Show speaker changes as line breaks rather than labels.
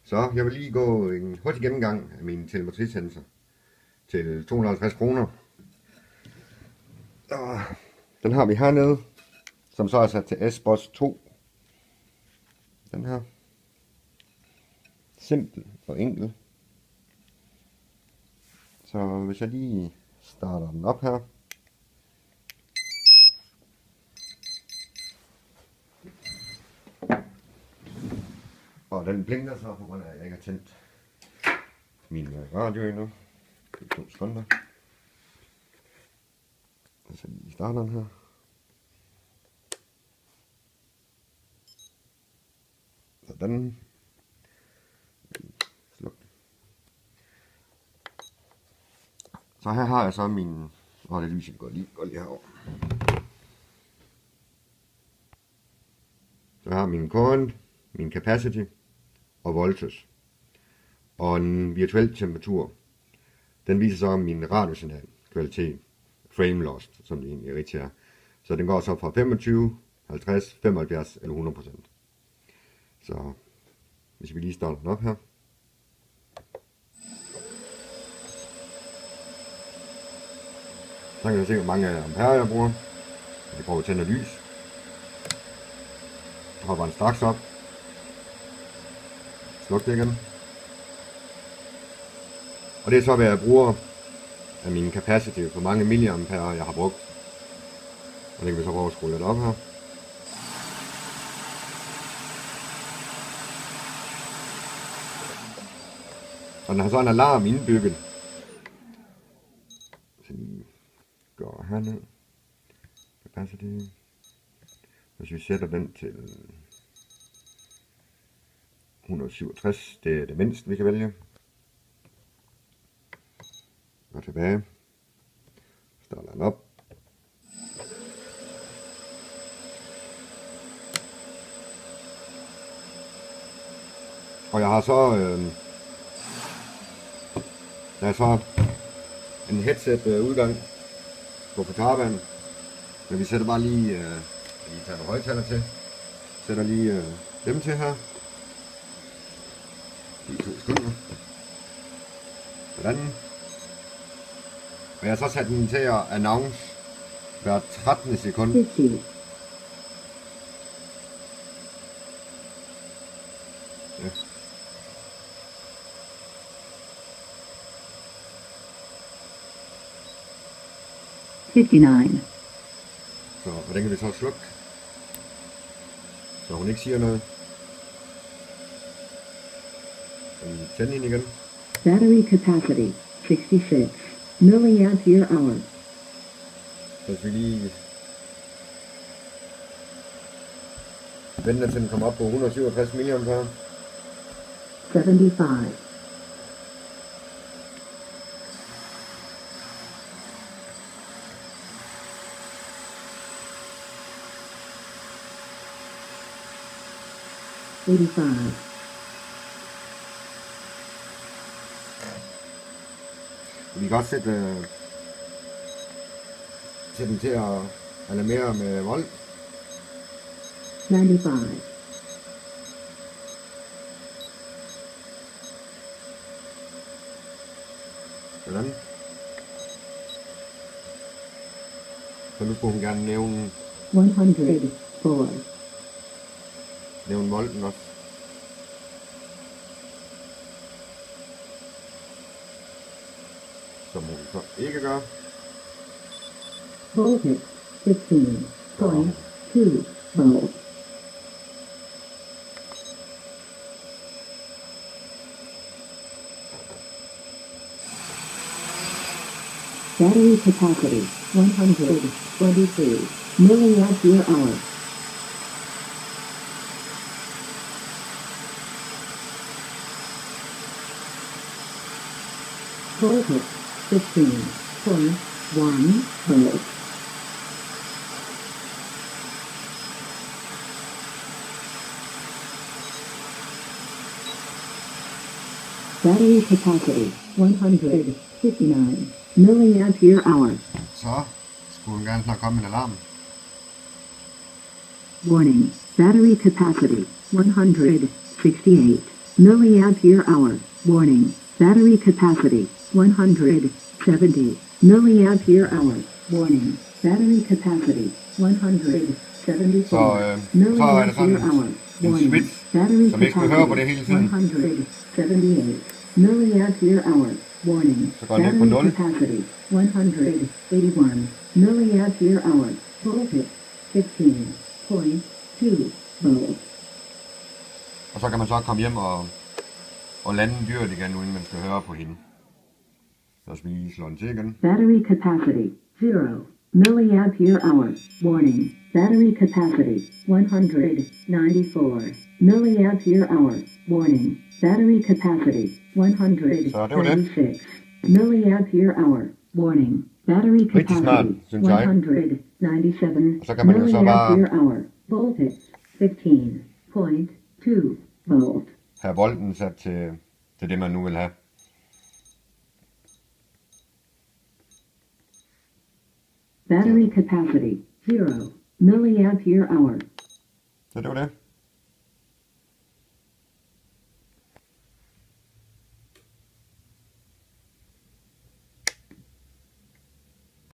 Så jeg vil lige gå en hurtig gennemgang af min telemetrisensor til 250 kroner. Den har vi hernede, som så er sat til S-Boss 2. Den her. Simpel og enkel. Så hvis jeg lige starter den op her. Og den blinker så på grund af, at jeg ikke har tændt min radio endnu. Det er 2 sekunder. Så lige starter den her. Sådan. Sluk. Så her har jeg så min... det lyset går lige herover. Så jeg har min current, min capacity og voltage. Og en virtuel temperatur. Den viser så min radiosignal kvalitet. Frame lost, som det egentlig rigtig er. Så den går så fra 25, 50, 75 eller 100%. Så hvis vi lige starter den op her. Så kan jeg se, hvor mange ampere jeg bruger. Jeg prøver at tænde lys. Så hopper den straks op. Sluk det igen. Og det er så, hvad jeg bruger af min capacity, hvor mange milliampere jeg har brugt. Og det kan vi så prøve at skrue lidt op her. Og den har så en alarm indbygget. Så lige går herned. Capacity. Hvis vi sætter den til 167, det er det mindste vi kan vælge. Gå tilbage. Starter den op. Og jeg har så der er så en headset udgang på guitarbanden. Men vi sætter bare lige tager nogle højtaler til. Sætter lige dem til her. I 2 sekunder. Sådan. Og jeg har så sat den til at announce hver 13. sekund. Ja. Så, og den kan vi så slukke, så hun ikke siger noget. Og tænde ind igen.
Battery capacity 66 milliampere hour.
Så vi lige venter til den kommer op på 167 milliampere.
75.
Vi kan godt sætte den til at alarmere med volt.
95.
Sådan. Så nu skulle hun gerne nævne
104.
Nævne volten også. Som hun så ikke gør.
Voltage 15.2 volt. Battery capacity 122 milliampere hour. Voltage 15.1 volt. Battery capacity 159 milliampere hour.
Så skulle den gerne snart komme en alarm.
Warning, battery capacity 168 milliampere hour. Warning. Battery capacity 170 milliampere hour. Warning. Battery capacity 174
Så er det sådan
milliampere hour.
en
Warning.
switch,
Battery
som ikke skal høre på det hele tiden.
178 milliampere hour. Warning.
Så går den ned på 0.
Battery capacity 181 milliampere hour. Voltage 15.2 volt.
Og så kan man så komme hjem og lande dyret igen, uden man skal høre på hende. Så skal vi slå den til igen.
Battery capacity 0 milliampere hour. Warning. Battery capacity 194 milliampere hour. Warning. Battery capacity 136 milliampere hour. Warning. Battery
Rigtig smart,
capacity
synes jeg.
197
Og så kan man jo så bare
milliampere hour. Voltage 15.2 volt.
have volten sat til det, man nu vil have.
Battery capacity 0 milliampere hour.
Så det var det.